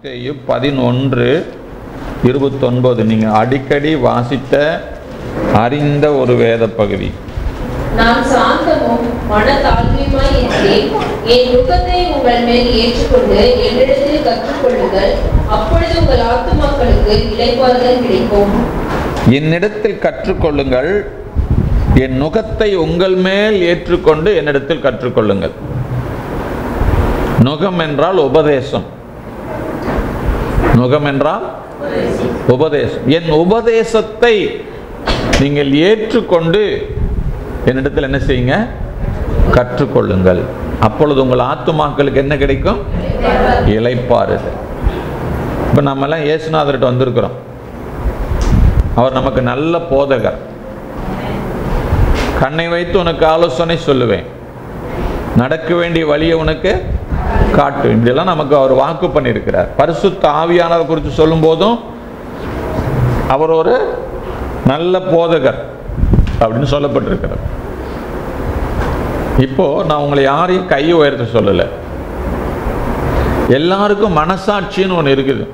மத்தேயு 11:29 நீங்கள் அடிக்கடி வாசித்த அறிந்த ஒரு வேத பகுதி. நான் சாந்தமும் மனத்தாழ்மையுமாய் இருக்கிறேன். என் நுகத்தை உங்கள் மேல் ஏற்றுக்கொண்டு என்னிடத்தில் கற்றுக்கொள்ளுங்கள். அப்பொழுது உங்கள் ஆத்துமாக்களுக்கு இளைப்பாறுதல் கிடைக்கும். என்னிடத்தில் கற்றுக்கொள்ளுங்கள், என் நுகத்தை உங்கள் மேல் ஏற்றுக்கொண்டு என்னிடத்தில் கற்றுக்கொள்ளுங்கள். நுகம் என்றால் உபதேசம். நுகம் என்றால் உபதேசம். என் உபதேசத்தை நீங்கள் ஏற்றுக்கொண்டு என்னிடத்தில் என்ன செய்யுங்க? கற்றுக்கொள்ளுங்கள். அப்பொழுது உங்கள் ஆத்துமாக்களுக்கு என்ன கிடைக்கும்? இளைப்பாறுதல். இப்போ நம்மெல்லாம் இயேசுநாதர்கிட்ட வந்திருக்கிறோம். அவர் நமக்கு நல்ல போதகர். கண்ணை வைத்து உனக்கு ஆலோசனை சொல்லுவேன், நடக்க வேண்டிய வழியை உனக்கு காட்டுவேன். இப்படியெல்லாம் நமக்கு அவர் வாக்கு பண்ணியிருக்கிறார். பரிசுத்த ஆவியானவர் குறித்து சொல்லும் போதும் அவர் ஒரு நல்ல போதகர் அப்படின்னு சொல்லப்பட்டிருக்கிறார். இப்போ நான் உங்களை யாரையும் கையை உயர்த்த சொல்லலை. எல்லாருக்கும் மனசாட்சின்னு ஒன்று இருக்குது.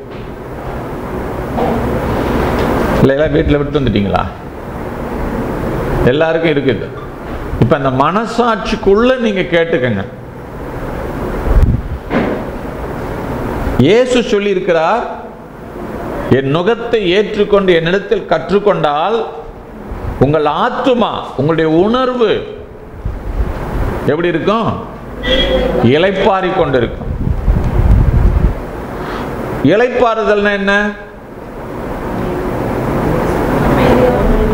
இல்லை வீட்டில் விட்டு வந்துட்டீங்களா? எல்லாருக்கும் இருக்குது. இப்போ அந்த மனசாட்சிக்குள்ள நீங்க கேட்டுக்கங்க. இயேசு சொல்லி இருக்கிறார், என் நுகத்தை ஏற்றுக்கொண்டு என்னிடத்தில் கற்றுக்கொண்டால் உங்கள் ஆத்துமா, உங்களுடைய உணர்வு எப்படி இருக்கும்? இளைப்பாரி கொண்டு இருக்கும். இளைப்பாறுதல்னா என்ன?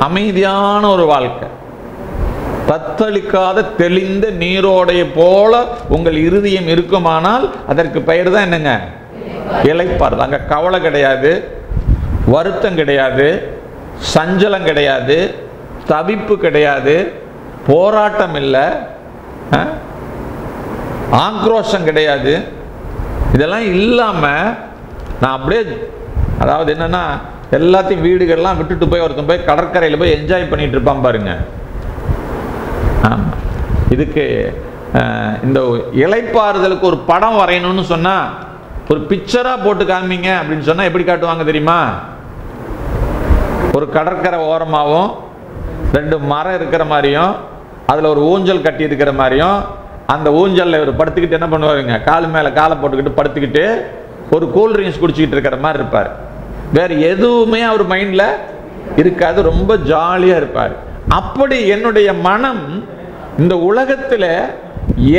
அமைதியான ஒரு வாழ்க்கை. தத்தளிக்காத தெளிந்த நீரோடைய போல உங்கள் இருதயம் இருக்குமானால் அதற்கு பெயர் தான் என்னங்க? இளைப்பாறுதல். அங்க கவலை கிடையாது, வருத்தம் கிடையாது, சஞ்சலம் கிடையாது, தவிப்பு கிடையாது, போராட்டம் இல்லை, ஆக்ரோஷம் கிடையாது. இதெல்லாம் இல்லாம நான் அப்படியே, அதாவது என்னன்னா, எல்லாத்தையும் வீடுகள்லாம் விட்டுட்டு போய் ஒருத்தன் போய் கடற்கரையில் போய் என்ஜாய் பண்ணிட்டு இருப்பான் பாருங்க. இதுக்கு இந்த இளைப்பாறுதலுக்கு ஒரு படம் வரையணும்னு சொன்னா, ஒரு பிக்சரா போட்டு காமிங்க அப்படின்னு சொன்னா எப்படி காட்டுவாங்க தெரியுமா? ஒரு கடற்கரை ஓரமாகவும் 2 மரம் இருக்கிற மாதிரியும், அதுல ஒரு ஊஞ்சல் கட்டி இருக்கிற மாதிரியும், அந்த ஊஞ்சல்ல ஒரு படுத்துக்கிட்டு என்ன பண்ணுவாருங்க? கால் மேல காலை போட்டுக்கிட்டு படுத்துக்கிட்டு ஒரு கூல் ட்ரிங்க்ஸ் குடிச்சிக்கிட்டு இருக்கிற மாதிரி இருப்பார். வேற எதுவுமே அவர் மைண்ட்ல இருக்காது, ரொம்ப ஜாலியா இருப்பார். அப்படி என்னுடைய மனம் இந்த உலகத்துல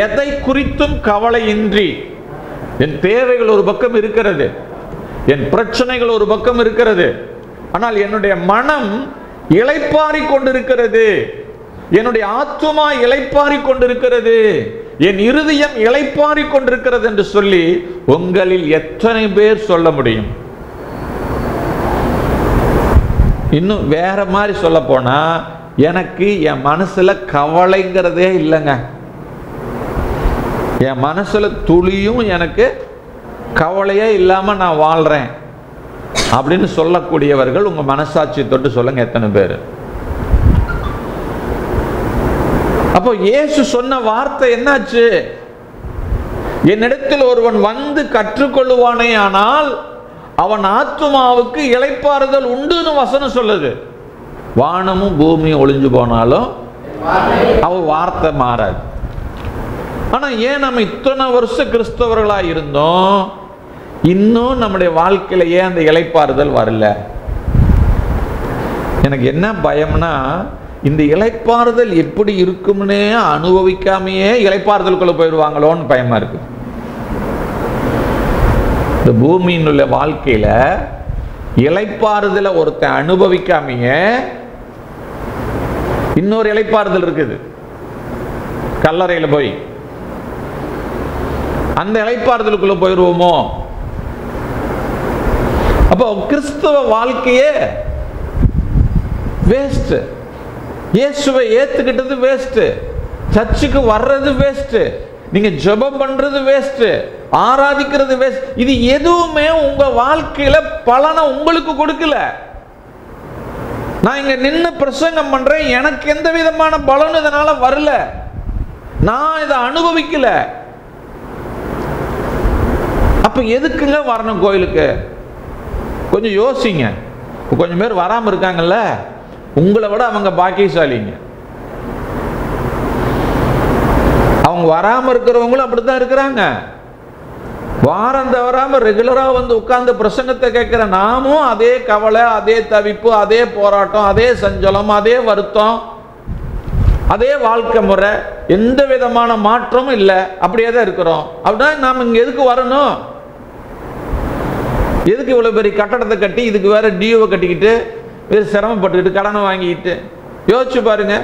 எதை குறித்தும் கவலையின்றி, என் தேவைகள் ஒரு பக்கம் இருக்கிறது, என் பிரச்சனைகள் ஒரு பக்கம் இருக்கிறது, ஆனால் என்னுடைய மனம் இளைப்பாரி கொண்டிருக்கிறது, என்னுடைய ஆத்துமா இளைப்பாரி கொண்டிருக்கிறது, என் இருதயம் இளைப்பாரி கொண்டிருக்கிறது என்று சொல்லி உங்களில் எத்தனை பேர் சொல்ல முடியும்? இன்னும் வேற மாதிரி சொல்ல போனா, எனக்கு என் மனசுல கவலைங்கிறதே இல்லைங்க. என் மனசுல துளியும் எனக்கு கவலையே இல்லாம நான் வாழ்றேன் அப்படின்னு சொல்லக்கூடியவர்கள் உங்க மனசாட்சி தொட்டு சொல்லுங்க, எத்தனை பேர்? அப்போ இயேசு சொன்ன வார்த்தை என்னாச்சு? என்னிடத்தில் ஒருவன் வந்து கற்றுக்கொள்ளுவானே ஆனால் அவன் ஆத்துமாவுக்கு இளைப்பாறுதல் உண்டுன்னு வசனம் சொல்லுது. வானமும் பூமியும் ஒளிஞ்சு போனாலும் அவ வார்த்தை மாறாது. ஆனா ஏன் நம்ம இத்தனை வருஷம் கிறிஸ்தவர்களா இருந்தோம், இன்னும் நம்முடைய வாழ்க்கையில ஏன் அந்த இளைப்பாறுதல் வரல? எனக்கு என்ன பயம்னா, இந்த இளைப்பாறுதல் எப்படி இருக்கும்னே அனுபவிக்காமையே இளைப்பாறுதலுக்குள்ள போயிடுவாங்களோன்னு பயமா இருக்கு. இந்த பூமியின் உள்ள வாழ்க்கையில இளைப்பாறுதல ஒருத்தன் அனுபவிக்காமையே இன்னொரு இளைப்பாறுதல் இருக்குது, கல்லறையில போய் அந்த இளைப்பாறுதலுக்குள்ள போயிடுவோமோ? அப்போ கிறிஸ்தவ வாழ்க்கையே வேஸ்ட். இயேசுவை ஏத்துக்கிட்டது வேஸ்ட், சர்ச்சுக்கு வர்றது வேஸ்ட், நீங்க ஜெபம் பண்றது வேஸ்ட், ஆராதிக்கிறது வேஸ்ட். இது எதுவுமே உங்க வாழ்க்கையில பலனை உங்களுக்கு கொடுக்கல. நான் இங்க நின்று பிரசங்கம் பண்றேன், எனக்கு எந்த விதமான பலனும் இதனால வரல, நான் இதை அனுபவிக்கல. அப்ப அப்ப எதுக்குங்க வரணும் கோயிலுக்கு? கொஞ்சம் யோசிங்க. கொஞ்சம் பேர் வராம இருக்காங்கல்ல, உங்களை விட அவங்க பாக்கியசாலிங்க. அவங்க வராம இருக்கிறவங்களும் அப்படித்தான் இருக்கிறாங்க. வாரம் தவறாம ரெகுலரா வந்து உட்கார்ந்து பிரசங்கத்தை கேட்கிற நாமும் அதே கவலை, அதே தவிப்பு, அதே போராட்டம், அதே சஞ்சலம், அதே வருத்தம், அதே வாழ்க்கை முறை, எந்த விதமான மாற்றமும் இல்லை, அப்படியே தான் இருக்கிறோம். அப்படின்னா நாம் இங்க எதுக்கு வரணும்? எதுக்கு இவ்வளவு பெரிய கட்டடத்தை கட்டி இதுக்கு வேற டியூவை கட்டிக்கிட்டு வேறு சிரமப்பட்டுக்கிட்டு கடனை வாங்கிக்கிட்டு? யோசிச்சு பாருங்க.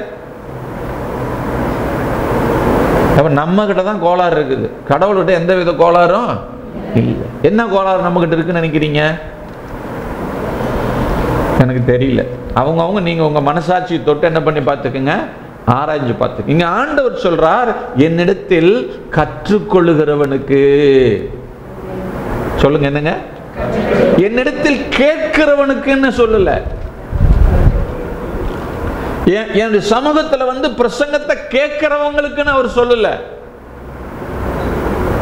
அப்ப நம்ம கிட்ட தான் கோளாறு இருக்குது, கடவுள்கிட்ட எந்த வித கோளாறும் இல்லை. என்ன கோளாறு நம்ம கிட்ட இருக்குன்னு நினைக்கிறீங்க? எனக்கு தெரியல. அவங்க நீங்க உங்க மனசாட்சி தொட்டு என்ன பண்ணி பார்த்துக்குங்க, ஆராய்ஞ்சு பார்த்து. இங்க ஆண்டவர் சொல்றார், என்னிடத்தில் கற்றுக்கொள்ளுகிறவனுக்கு. சொல்லுங்க என்னங்க? என்னிடத்தில் கேட்கிறவனுக்குன்னு சொல்லல. என்னுடைய சமூகத்துல வந்து பிரசங்கத்தை கேட்கிறவங்களுக்குன்னு அவர் சொல்லல.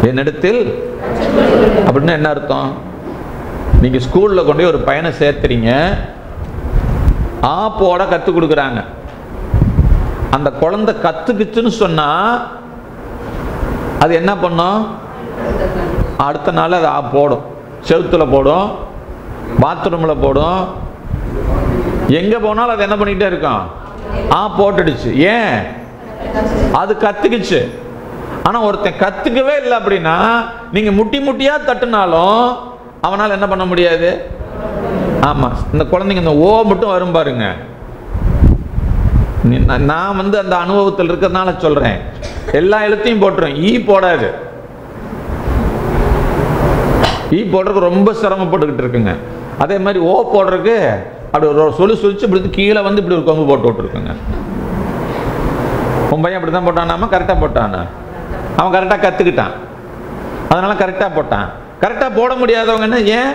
என்னிடத்தில் அப்படின்னா என்ன அர்த்தம்? நீங்க ஸ்கூல்ல கொண்டு ஒரு பையனை சேர்த்துறீங்க, ஆ போட கத்து கொடுக்குறாங்க. அந்த குழந்தை கத்துக்குச்சுன்னு சொன்னா அது என்ன பண்ணும்? அடுத்த நாள் அது ஆ போடும், செவுத்துல போடும், பாத்ரூம்ல போடும், எங்க போனாலும் அது என்ன பண்ணிட்டே இருக்கும்? ஆ போட்டுடுச்சு. ஏன்? அது கத்துக்குச்சு. ஆனா ஒருத்தன் கத்துக்கவே இல்லை அப்படின்னா நீங்க முட்டி முட்டியா தட்டுனாலும் அவனால் என்ன பண்ண முடியாது. ஆமா, இந்த குழந்தைங்க இந்த ஓ மட்டும் வரும் பாருங்க. நான் வந்து அந்த அனுபவத்தில் இருக்கிறதுனால சொல்றேன். எல்லா எழுத்தையும் போட்டுரும், ஈ போடாது. ஈ போடுறதுக்கு ரொம்ப சிரமப்பட்டுக்கிட்டு இருக்குங்க. அதே மாதிரி ஓ போடுறதுக்கு அப்படி ஒரு சொல்லிச்சு இப்படி கீழே வந்து இப்படி ஒரு கொம்பு போட்டு விட்டுருக்குங்க. உன் பையன் அப்படிதான் போட்டானாமா? கரெக்டாக போட்டானா? அவன் கரெக்டாக கற்றுக்கிட்டான், அதனால கரெக்டாக போட்டான். கரெக்டாக போட முடியாதவங்க என்ன? ஏன்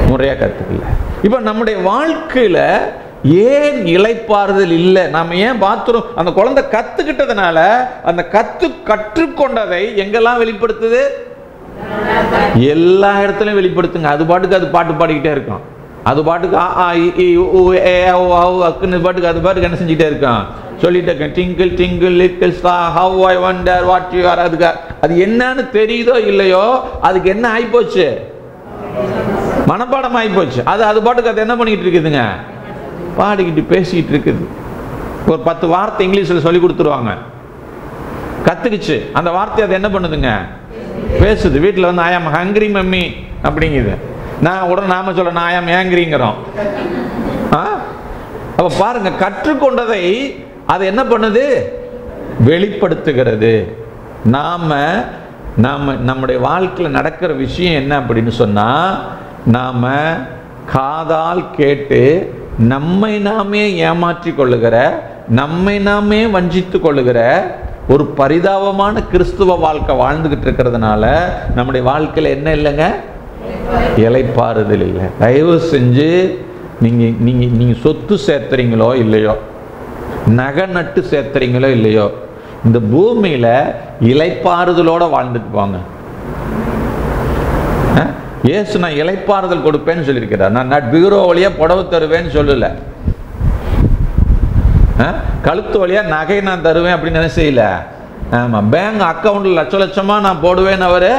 முறையாக கற்றுக்கல. இப்போ நம்முடைய வாழ்க்கையில் ஏன் இளைப்பாறுதல் இல்லை? நம்ம ஏன் பாத்ரூம் அந்த குழந்தை கற்றுக்கிட்டதுனால அந்த கற்றுக்கொண்டதை எங்கெல்லாம் வெளிப்படுத்துது? எல்லா இடத்துலையும் வெளிப்படுத்துங்க. அது பாட்டுக்கு அது பாட்டு பாடிக்கிட்டே இருக்கும். அது பாட்டுக்கு பாட்டுக்கு அது பாட்டுக்கு என்ன செஞ்சுக்கிட்டே இருக்கான்? சொல்லிட்டு இருக்கேன், twinkle twinkle little star how I wonder what you are. அதுக்கு அது என்னன்னு தெரியுதோ இல்லையோ, அதுக்கு என்ன ஆயிப்போச்சு? மனப்பாடம் ஆயிப்போச்சு. அது பாட்டுக்கு அது என்ன பண்ணிக்கிட்டு இருக்குதுங்க? பாடிக்கிட்டு பேசிக்கிட்டு இருக்குது. ஒரு 10 வார்த்தை இங்கிலீஷில் சொல்லி கொடுத்துருவாங்க, கத்துக்குச்சு. அந்த வார்த்தை அது என்ன பண்ணுதுங்க? பேசுது. வீட்டில் வந்து ஐ ஆம் ஹங்கிரி மம்மி அப்படிங்குது. நான் உடனே நாம சொல்ல ஐ ஆம் ஏங்கிரிங்கிறோம். அப்ப பாருங்க, கற்றுக்கொண்டதை அது என்ன பண்ணுது? வெளிப்படுத்துகிறது. நம்முடைய வாழ்க்கையில் நடக்கிற விஷயம் என்ன அப்படின்னு சொன்னா, நாம காதால் கேட்டு நம்மை நாமே ஏமாற்றி கொள்ளுகிற, நம்மை நாமே வஞ்சித்து கொள்ளுகிற ஒரு பரிதாபமான கிறிஸ்துவ வாழ்க்கை வாழ்ந்துகிட்டு இருக்கிறதுனால நம்முடைய வாழ்க்கையில் என்ன இல்லைங்க? இளைப்பாறுதல் இல்லை. தயவு செஞ்சு நீங்க சொத்து சேர்த்துறீங்களோ இல்லையோ, நகை நட்டு சேர்த்துறீங்களோ இல்லையோ, இந்த பூமியில இளைப்பாறுதலோட வாழ்ந்துட்டு போங்க. ஏசு நான் இளைப்பாறுதல் கொடுப்பேன்னு சொல்லியிருக்கிறார். நான் பீரோ வழியா புடவை தருவேன்னு சொல்லல, கழுத்து வழியா நகை நான் தருவேன் அப்படின்னு என்ன செய்யல. ஆமா, பேங்க் அக்கௌண்ட்ல லட்ச லட்சமா நான் போடுவேன் அவரு.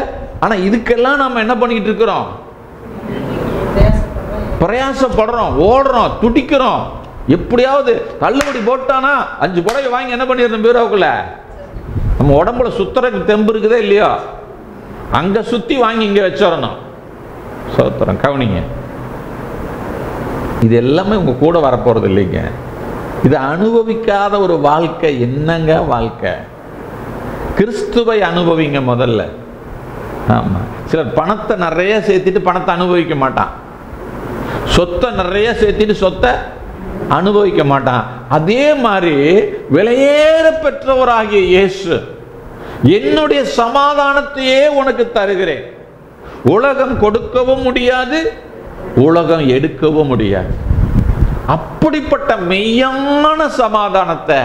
ஆனா இதுக்கெல்லாம் நாம என்ன பண்ணிக்கிட்டு இருக்கிறோம்? பிரயாசப்படுறோம், ஓடுறோம், துடிக்கிறோம். எப்படியாவது தள்ளுபடி போட்டானா 5 புடவை வாங்கி என்ன பண்ணிடணும் பீரோவுக்குள்ள. நம்ம உடம்புல சுத்துறதுக்கு தெம்பு இருக்குதே இல்லையோ, அங்க சுத்தி வாங்கி இங்க வச்சிடணும். சோத்திரம். கவனிங்க, இது எல்லாமே உங்க கூட வரப்போறது இல்லைங்க. இது அனுபவிக்காத ஒரு வாழ்க்கை என்னங்க வாழ்க்கை? கிறிஸ்துவை அனுபவிங்க முதல்ல. ஆமா, சிலர் பணத்தை நிறைய சேர்த்துட்டு பணத்தை அனுபவிக்க மாட்டான், சொத்தை நிறைய சேர்த்துட்டு சொத்தை அனுபவிக்க மாட்டான். அதே மாதிரி விலையேற பெற்றவராகிய இயேசு, என்னுடைய சமாதானத்தையே உனக்கு தருகிறேன், உலகம் கொடுக்கவும் முடியாது, உலகம் எடுக்கவும் முடியாது. அப்படிப்பட்ட மெய்யான சமாதானத்தை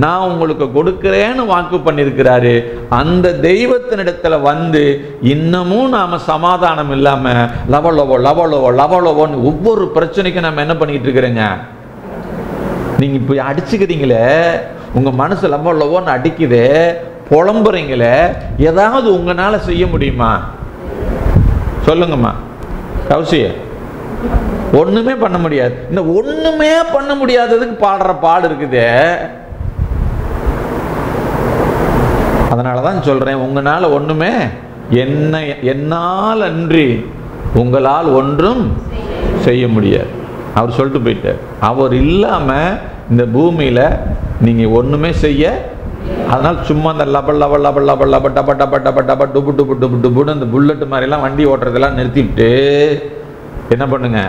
நான் உங்களுக்கு கொடுக்கிறேன்னு வாக்கு பண்ணியிருக்கிறாரு. அந்த தெய்வத்தினிடத்துல வந்து இன்னமும் நாம சமாதானம் இல்லாம லவலோவோ லவலோவோ லவலோவோன்னு ஒவ்வொரு பிரச்சனைக்கும் நம்ம என்ன பண்ணிட்டு இருக்கிறேங்க? நீங்க இப்ப அடிச்சுக்கிறீங்களே, உங்க மனசு லவலோவோன்னு அடிக்குதே, புலம்புறீங்களே, ஏதாவது உங்களால செய்ய முடியுமா? சொல்லுங்கம்மா கௌசிய. ஒண்ணுமே பண்ண முடியாது. இந்த ஒண்ணுமே பண்ண முடியாததுக்கு பாடுற பாடு இருக்குதே. அதனாலதான் சொல்றேன், உங்களால ஒண்ணுமே என்னால் அன்றி உங்களால் ஒன்றும் செய்ய முடியாது. அவர் சொல்லிட்டு போயிட்டார். அவர் இல்லாம இந்த பூமியில நீங்க ஒண்ணுமே செய்ய. அதனால சும்மா அந்த லப லப லப லப லப டப டப டப டப டுபு டுபு டுபு டுபுன்னு அந்த புல்லட் மாதிரி எல்லாம் வண்டி ஓட்டுறதெல்லாம் நிறுத்திட்டு என்ன பண்ணுங்க?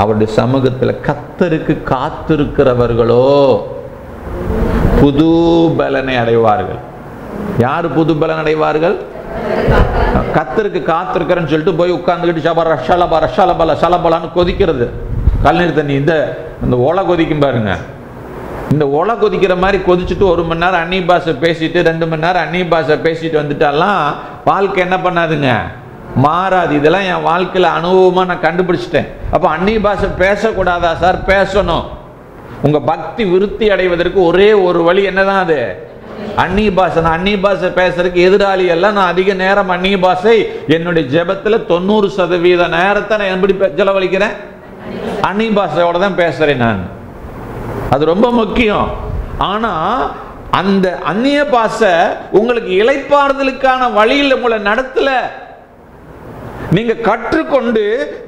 அவருடைய சமூகத்துல கர்த்தருக்கு காத்திருக்கிறவர்களோ புது பலனை அடைவார்கள். யாரு புது பலன் அடைவார்கள்? கர்த்தருக்கு காத்திருக்கிறேன்னு சொல்லிட்டு போய் உட்கார்ந்துக்கிட்டு ஷபர ஷலபர ஷலபல ஷலபலான்னு கொதிக்கிறது. கல்நீர் தண்ணி இந்த ஒலை கொதிக்கும் பாருங்க. இந்த ஒலை கொதிக்கிற மாதிரி கொதிச்சுட்டு 1 மணி நேரம் அந்நிய பாஷை பேசிட்டு 2 மணி நேரம் அந்நிய பாஷை பேசிட்டு வந்துட்டாலாம் வாழ்க்கை என்ன பண்ணாதுங்க? மாறாது. இதெல்லாம் என் வாழ்க்கையில அனுபவமா நான் கண்டுபிடிச்சிட்டேன். அப்ப அந்நிய பாஷை பேசக்கூடாதா சார்? பேசணும். உங்க பக்தி விருத்தி அடைவதற்கு ஒரே ஒரு வழி என்னதான்? அது அந்நிய பாஷை. நான் அந்நிய பாஷை பேசுறதுக்கு எதிராளி எல்லாம். நான் அதிக நேரம் அந்நிய பாஷை என்னுடைய ஜெபத்துல 90% நேரத்தை நான் எப்படி செலவழிக்கிறேன்? அந்நிய பாஷையோட தான் பேசுறேன் நான். அது ரொம்ப முக்கியம். ஆனா அந்த அந்நிய பாஷை உங்களுக்கு இளைப்பாறுதலுக்கான வழியில் உங்களை நடத்தல. நீங்க கற்றுக்கொண்டு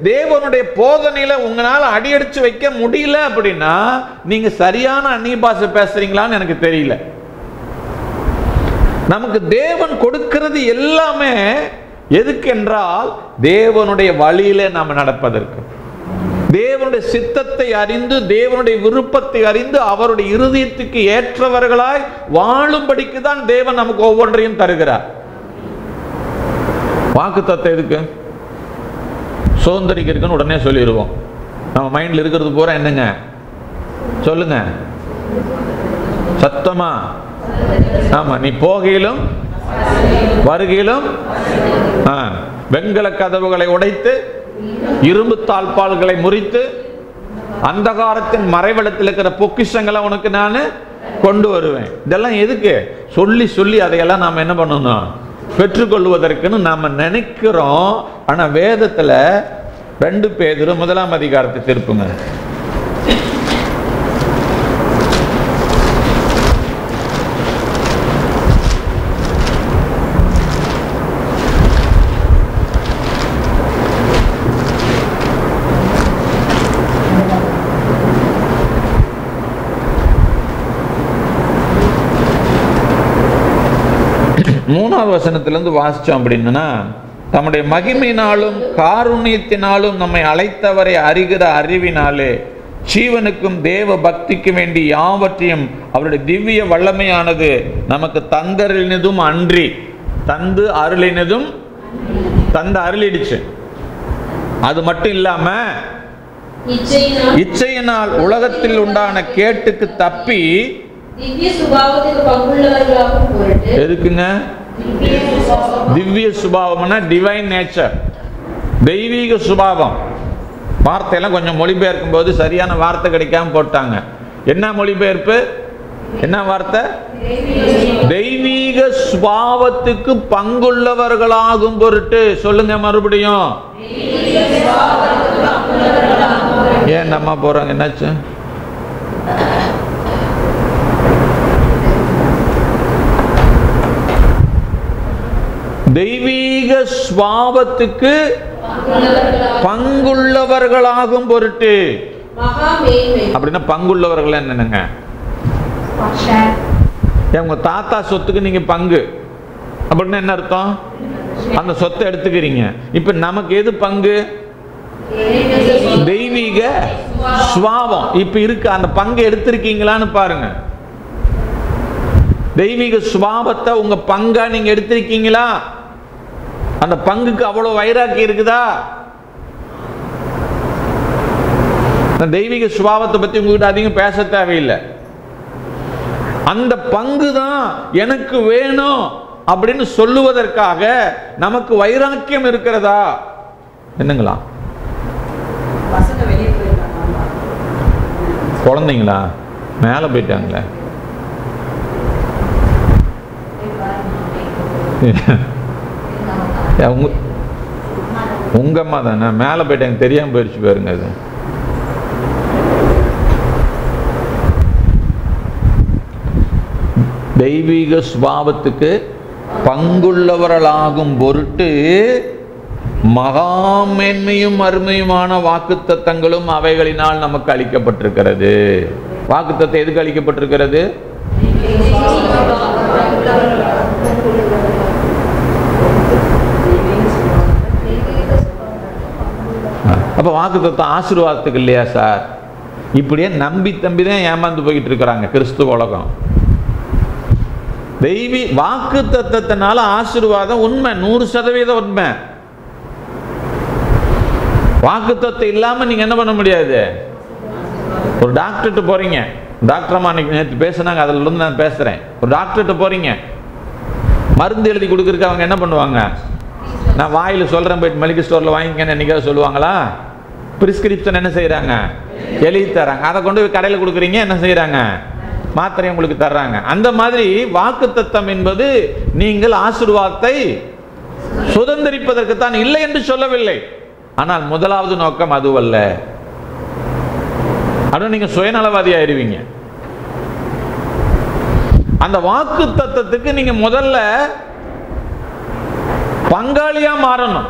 தேவனுடைய போதனையில உங்களால அடியடிச்சு வைக்க முடியல அப்படின்னா நீங்க சரியான அந்நிய பாஷை பேசுறீங்களான்னு எனக்கு தெரியல. நமக்கு தேவன் கொடுக்கிறது எல்லாமே எதுக்கு என்றால் தேவனுடைய வழியில நாம் நடப்பதற்கு, தேவனுடைய சித்தத்தை அறிந்து தேவனுடைய விருப்பத்தை அறிந்து அவருடைய இருதயத்துக்கு ஏற்றவர்களாய் வாழும்படிக்கு தான் தேவன் நமக்கு ஒவ்வொன்றையும் தருகிறார். வாக்குத்தத்தம் எதுக்கு? சுதந்திரிக்கிறதுன்னு உடனே சொல்லிடுவோம். நம்ம மைண்ட்ல இருக்கிறது பூரா என்னங்க? சொல்லுங்க சத்தமா. ஆமா, நீ போகையிலும் வருகையிலும் வெண்கல கதவுகளை உடைத்து இரும்பு தாழ்பால்களை முறித்து அந்தகாரத்தின் மறைவிடத்தில் இருக்கிற பொக்கிஷங்களை உனக்கு நான் கொண்டு வருவேன். இதெல்லாம் எதுக்கு? சொல்லி சொல்லி அதையெல்லாம் நாம் என்ன பண்ணணும்? பெற்றுக்கொள்வதற்குன்னு நாம நினைக்கிறோம். ஆனா வேதத்துல 2 பேதுரு 1ஆம் அதிகாரத்தை திருப்புங்க. மூணாவது வசனத்திலிருந்து வாசிச்சோம் அப்படின்னா, தம்முடைய மகிமையினாலும் காருண்யத்தினாலும் நம்மை அழைத்தவரை அறிகிற அறிவினாலே ஜீவனுக்கும் தேவ பக்திக்கு வேண்டி யாவற்றையும் அவருடைய திவ்ய வல்லமையானது நமக்கு தந்தருளினதும் அன்றி தந்து அருளினதும் தந்து அருளிடுச்சு. அது மட்டும் இல்லாம இச்சையினால் உலகத்தில் உண்டான கேட்டுக்கு தப்பி எதுக்குங்க? திவ்ய சுபாவம்னா டிவைன் நேச்சர், தெய்வீக சுபாவம். வார்த்தையெல்லாம் கொஞ்சம் மொழிபெயர்க்கும் போது சரியான வார்த்தை கிடைக்காம போட்டாங்க. என்ன மொழிபெயர்ப்பு? என்ன வார்த்தை? தெய்வீக சுபாவத்துக்கு பங்குள்ளவர்களாகும் பொருட்டு. சொல்லுங்க மறுபடியும். ஏன் நம்ம போறாங்க? என்னாச்சு? தெய்வீக சுபாவத்துக்கு பங்குள்ளவர்களாகும் பொருட்டு. அப்படின்னா பங்குள்ளவர்கள் என்னங்க? உங்க தாத்தா சொத்துக்கு நீங்க பங்கு அப்படின்னா என்ன அர்த்தம்? அந்த சொத்தை எடுத்துக்கிறீங்க. இப்ப நமக்கு எது பங்கு? தெய்வீக சுபாவம் இப்ப இருக்கு. அந்த பங்கு எடுத்திருக்கீங்களான்னு பாருங்க. தெய்வீக சுபாவத்தை உங்க பங்கா நீங்க எடுத்திருக்கீங்களா? அந்த பங்குக்கு அவ்வளவு வைராக்கி இருக்குதா? தெய்வீக சுபாவத்தை பத்தி உங்ககிட்ட அதிகம் பேச தேவையில்லை. அந்த பங்கு தான் எனக்கு வேணும் அப்படின்னு சொல்லுவதற்காக நமக்கு வைராக்கியம் இருக்கிறதா? என்னங்களா குழந்தைங்களா மேல போயிட்டாங்களே? உங்க அம்மா தானே மேல போயிட்டாங்க, தெரியாம போயிடுச்சு பாருங்க. அது தெய்வீக சுபாவத்துக்கு பங்குள்ளவர்களாகும் பொருட்டு மகாமேன்மையும் அருமையுமான வாக்குத்தத்தங்களும் அவைகளினால் நமக்கு அளிக்கப்பட்டிருக்கிறது. வாக்குத்தத்தம் எதுக்கு அளிக்கப்பட்டிருக்கிறது? அப்ப வாக்குத்தத்தம் ஆசீர்வாதத்துக்கு இல்லையா சார்? இப்படியே நம்பி தம்பி தான் ஏமாந்து போயிட்டு இருக்கிறாங்க கிறிஸ்துவ உலகம். தெய்வீ வாக்குத்தத்தத்தினால ஆசீர்வாதம் உண்மை, 100% உண்மை. வாக்குத்தத்தம் இல்லாம நீங்க என்ன பண்ண முடியாது. ஒரு டாக்டர்கிட்ட போறீங்க, டாக்டர் அம்மா நேற்று பேசினாங்க, அதுல இருந்து நான் பேசுறேன். ஒரு டாக்டர்கிட்ட போறீங்க, மருந்து எழுதி கொடுக்கறதுக்கு அவங்க என்ன பண்ணுவாங்க? நான் வாயில சொல்றேன், போயிட்டு மெடிக்கல் ஸ்டோர்ல வாங்கிக்கன்னு என்னைக்காவது சொல்லுவாங்களா? பிரிஸ்கிரிப்ஷன் என்ன செய்யறாங்க? எழுதி தராங்க. அதை கொண்டு போய் கடையில் கொடுக்குறீங்க, என்ன செய்யறாங்க? மாத்திரை உங்களுக்கு தர்றாங்க. அந்த மாதிரி வாக்குத்தத்தம் என்பது நீங்கள் ஆசீர்வாதத்தை சுதந்திரிப்பதற்கு தான், இல்லை என்று சொல்லவில்லை. ஆனால் முதலாவது நோக்கம் அதுவல்ல. அதுவும் நீங்க சுயநலவாதி ஆயிடுவீங்க. அந்த வாக்குத்தத்தத்துக்கு நீங்க முதல்ல பங்காளியா மாறணும்.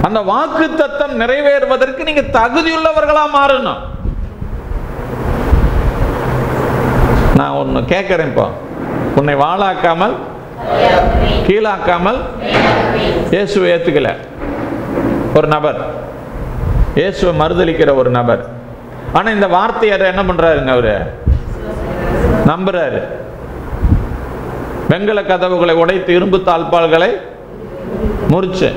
அந்த வாக்குத்தத்தம் நிறைவேறுவதற்கு நீங்க தகுதியுள்ளவர்களா மாறணும். நான் ஒன்னு கேட்கிறேன், இப்போ உன்னை வாளாக்காமல் கீழாக்காமல் இயேசுவை ஏத்துக்கல ஒரு நபர், இயேசுவை மறுதலிக்கிற ஒரு நபர். ஆனா இந்த வார்த்தையை என்ன பண்றாருங்க? அவரு நம்புறாரு. வெங்கல கதவுகளை உடைத்து இரும்பு தாழ்பால்களை முறிச்சு.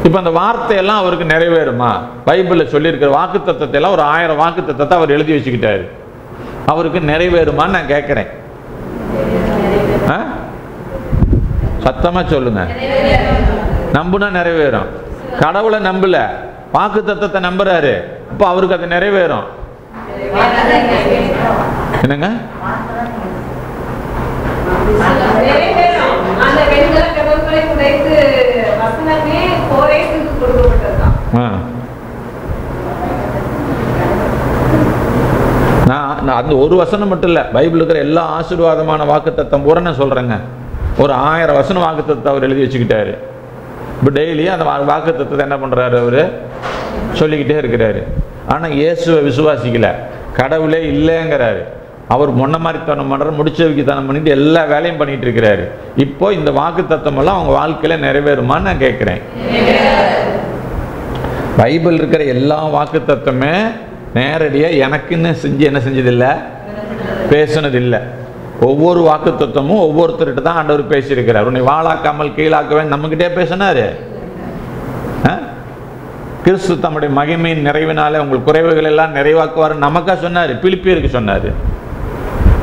இப்ப அந்த வார்த்தையெல்லாம் அவருக்கு நிறைவேறுமா? பைபிள்ல சொல்லி இருக்கிற வாக்குத்தத்தத்தை எல்லாம் ஒரு 1000 வாக்குத்தத்தத்தை அவர் எழுதி வச்சுக்கிட்டாரு. அவருக்கு நிறைவேறுமான்னு நான் கேட்கிறேன். சத்தமா சொல்லுங்க. நம்புனா நிறைவேறும். கடவுளை நம்பல, வாக்குத்தத்தத்தை நம்புறாரு. அப்ப அவருக்கு அது நிறைவேறும். என்னங்க? அந்த ஒரு வசனம் மட்டும் இல்ல, பைபிள் இருக்கிற எல்லா ஆசீர்வாதமான வாக்குத்தத்தம் பூரா நான் சொல்றேங்க. ஒரு 1000 வசனம் வாக்குத்தத்தத்தை அவர் எழுதி வச்சுக்கிட்டாரு. இப்போ டெய்லி அந்த வாக்குத்தத்தத்தை என்ன பண்றாரு? அவரு சொல்லிக்கிட்டே இருக்கிறாரு. ஆனா இயேசுவை விசுவாசிக்கல, கடவுளே இல்லைங்கிறாரு. அவர் முன்ன மாதிரி தனம் பண்ற, முடிச்சவைக்கு தனம் பண்ணிட்டு எல்லா வேலையும் பண்ணிட்டு இருக்கிறாரு. இப்போ இந்த வாக்குத்தத்தம் எல்லாம் அவங்க வாழ்க்கையில நிறைவேறுமான்னு நான் கேட்கிறேன். பைபிள் இருக்கிற எல்லா வாக்குத்தத்தமே நேரடியா எனக்குன்னு செஞ்சு என்ன செஞ்சதில்லை, பேசுனது இல்லை. ஒவ்வொரு வாக்குத்தத்தமும் ஒவ்வொருத்தர்கிட்ட தான் ஆண்டவர் பேசியிருக்கிறார். உன்னை வாளாக்காமல் கீழாக்குவேன் நம்மகிட்டே பேசினாரு. கிறிஸ்து தம்முடைய மகிமையின் நிறைவினாலே உங்கள் குறைவுகள் எல்லாம் நிறைவாக்குவார் நமக்கா சொன்னாரு, பிலிப்பியருக்கு சொன்னாரு.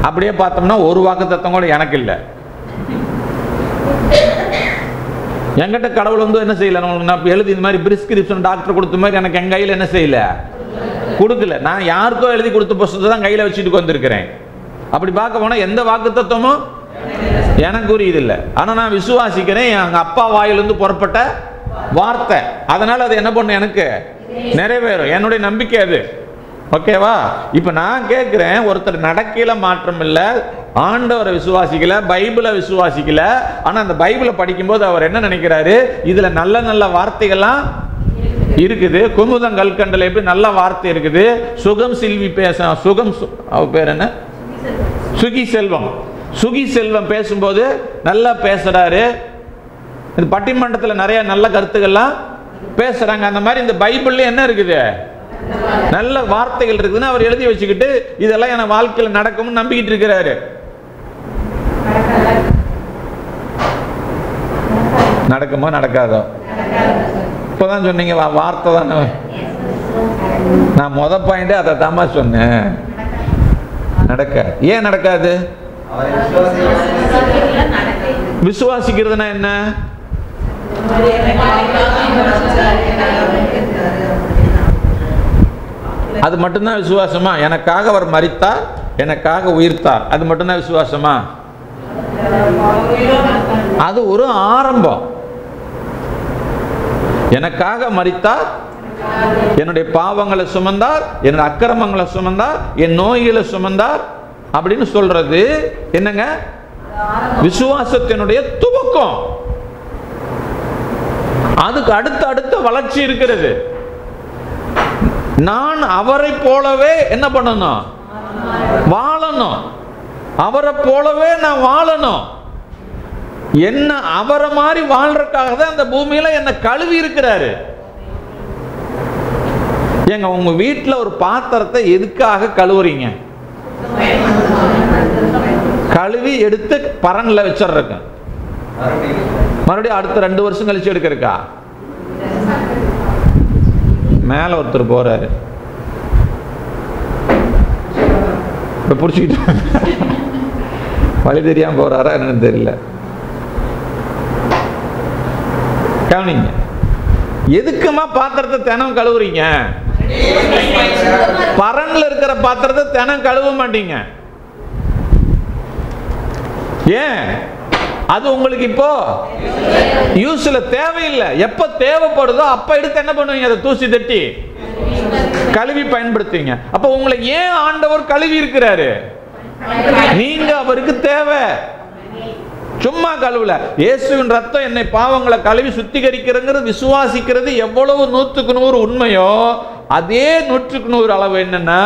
அப்படியே பார்த்தோம்னா ஒரு வாக்குத்தத்தம் கூட எனக்கு இல்லை. என்கிட்ட கடவுள் வந்து என்ன செய்யல, நான் எழுதி இந்த மாதிரி பிரிஸ்கிரிப்ஷன் டாக்டர் கொடுத்த மாதிரி எனக்கு என் கையில் என்ன செய்யல, கொடுக்கல. நான் யாருக்கோ எழுதி கொடுத்த புத்தகத்தை தான் கையில் வச்சுட்டு வந்திருக்கிறேன். அப்படி பார்க்க போனா எந்த வாக்குத்தத்தமும் எனக்கு உரியது இல்லை. ஆனா நான் விசுவாசிக்கிறேன், எங்க அப்பா வாயிலிருந்து புறப்பட்ட வார்த்தை, அதனால அது என்ன பண்ண எனக்கு நிறைவேறும். என்னுடைய நம்பிக்கை அது. ஓகேவா? இப்ப நான் கேட்கிறேன், ஒருத்தர் நடக்கையில மாற்றம் இல்ல, ஆண்டவரை விசுவாசிக்கல, பைபிளை விசுவாசிக்கல. ஆனா அந்த பைபிளை படிக்கும்போது அவர் என்ன நினைக்கிறாரு, இதுல நல்ல நல்ல வார்த்தைகள்லாம் இருக்குது. குமுதம் கல்கண்டல எப்படி நல்ல வார்த்தை இருக்குது. சுகம் சில்வி பேச, சுகம் அவ பேர் என்ன, சுகி செல்வம், சுகி செல்வம் பேசும்போது நல்லா பேசுறாரு. இந்த பட்டிமன்றத்தில் நிறைய நல்ல கருத்துக்கள்லாம் பேசுறாங்க. அந்த மாதிரி இந்த பைபிள்ல என்ன இருக்குது, நல்ல வார்த்தைகள் இருக்குதுன்னு அவர் எழுதி வச்சுக்கிட்டு இதெல்லாம் என் வாழ்க்கையில் நடக்கும்னு நம்பிக்கிட்டு இருக்கிறாரு. நடக்குமோ நடக்காதோ? இப்பதான் சொன்னீங்க வார்த்தை தானே. நான் முத பாயிண்ட் அதை தாமா சொன்னேன். நடக்க. ஏன் நடக்காது? விசுவாசிக்கிறதுனா என்ன? அது மட்டும்தான் விசுவாசமா? எனக்காக அவர் மரித்தார், எனக்காக உயிர்த்தார், அது மட்டும்தான் விசுவாசமா? அது ஒரு ஆரம்பம். எனக்காக மரித்தார், என்னுடைய பாவங்களை சுமந்தார், என்னுடைய அக்கிரமங்களை சுமந்தார், என் நோய்களை சுமந்தார் அப்படின்னு சொல்றது என்னங்க? விசுவாசத்தினுடைய துவக்கம். அதுக்கு அடுத்த வளர்ச்சி இருக்கிறது. நான் அவரை போலவே என்ன பண்ணணும்? வாழணும். அவரை போலவே நான் வாழணும். என்ன அவரை மாதிரி வாழ்றதுக்காக தான் அந்த பூமியில என்ன கழுவி இருக்கிறாரு. ஏங்க, உங்க வீட்டில் ஒரு பாத்திரத்தை எதுக்காக கழுவுறீங்க? கழுவி எடுத்து பரன்ல வச்சிடறேன், மறுபடியும் அடுத்த 2 வருஷம் கழிச்சு எடுக்கிறக்கா? மேல ஒருத்தர் போறாரு, இப்ப புடிச்சுக்கிட்டு வழி தெரியாம போறாரா என்னன்னு தெரியல. கவனிங்க, எதுக்குமா பாத்திரத்தை தினம் கழுவுறீங்க? பரன்ல இருக்கிற பாத்திரத்தை தினம் கழுவ மாட்டீங்க. ஏன்? அது உங்களுக்கு இப்போ யூஸ்ல தேவையில்லை. எப்ப தேவைப்படுதோ அப்ப எடுத்து என்ன பண்ணுவீங்க? அதை தூசி தட்டி கழுவி பயன்படுத்துவீங்க. அப்ப உங்களை ஏன் ஆண்டவர் கழுவி இருக்கிறாரு? நீங்க அவருக்கு தேவை. சும்மா கழுவல. இயேசுவின் ரத்தம் என்னை பாவங்களை கழுவி சுத்திகரிக்கிறது விசுவாசிக்கிறது எவ்வளவு 100க்கு 100 உண்மையோ அதே 100க்கு 100 அளவு என்னன்னா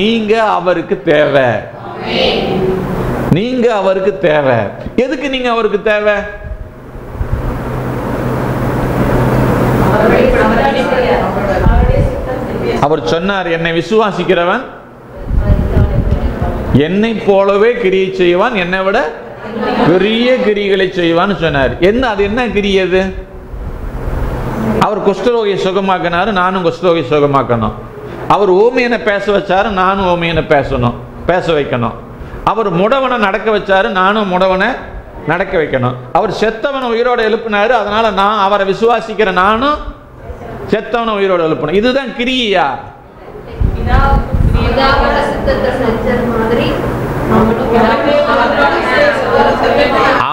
நீங்க அவருக்கு தேவை. நீங்க அவருக்கு தேவை. எதுக்கு நீங்க அவருக்கு தேவை? அவர் சொன்னார், என்னை விசுவாசிக்கிறவன் என்னை போலவே கிரியை செய்வான், என்னை விட பெரிய கிரிகளை செய்வான்னு சொன்னார். என்ன அது? என்ன கிரியது? அவர் குஷ்டரோகியை சுகமாக்கினாரு, நானும் குஷ்டரோகியை சுகமாக்கணும். அவர் ஓமியனை பேச வச்சாரு, நானும் ஓமியனை பேச வைக்கணும். அவர் முடவனை நடக்க வச்சாரு, நானும் முடவனை நடக்க வைக்கணும். அவர் செத்தவனை உயிரோடு எழுப்பினாரு, அதனால நான் அவரை விசுவாசிக்கிற நானும் செத்தவனை உயிரோடு எழுப்பணும். இதுதான் கிரியா?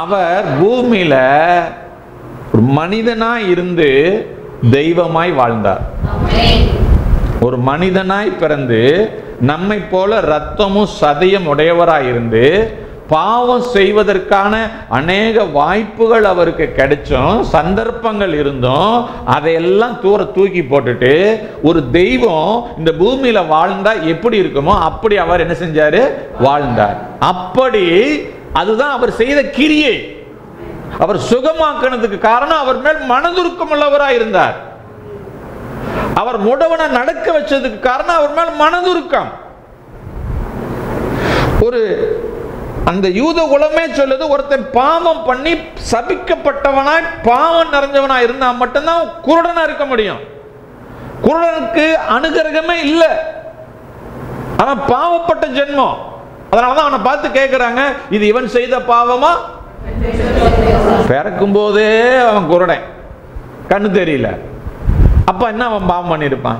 அவர் பூமியில ஒரு மனிதனாய் இருந்து தெய்வமாய் வாழ்ந்தார். ஒரு மனிதனாய் பிறந்து நம்மை போல ரத்தமும் சதையும் உடையவராய் இருந்து பாவம் செய்வதற்கான அநேக வாய்ப்புகள் அவருக்கு கிடைச்சும் சந்தர்ப்பங்கள் இருந்தும் அதையெல்லாம் தூக்கி போட்டுட்டு ஒரு தெய்வம் இந்த பூமியில வாழ்ந்தா எப்படி இருக்குமோ அப்படி அவர் என்ன செஞ்சாரு? வாழ்ந்தார். அப்படி அதுதான் அவர் செய்த கிரியை. அவர் சுகமாக்கினதுக்கு காரணம் அவர் மேல் மனதுருக்கம் உள்ளவராய் இருந்தார். அவர் முடவனை நடக்க வச்சதுக்கு காரணம் அவர் மேல் மனதுருக்கம். ஒரு அந்த யூத குலமே சொல்லுது, ஒருத்தன் பாவம் பண்ணி சபிக்கப்பட்டவனாய் பாவம் நிறைஞ்சவனாய் இருந்தா மட்டும்தான் குருடனா இருக்க முடியும். குருடனுக்கு அனுகிரகமே இல்லை. அவன் பாவப்பட்ட ஜென்மம். அதனாலதான் அவனை பார்த்து கேட்கிறாங்க, இது இவன் செய்த பாவமா? பிறக்கும் போதே அவன் குருடன், கண்ணு தெரியல. அப்ப என்ன அவன் பாவம் பண்ணிருப்பான்?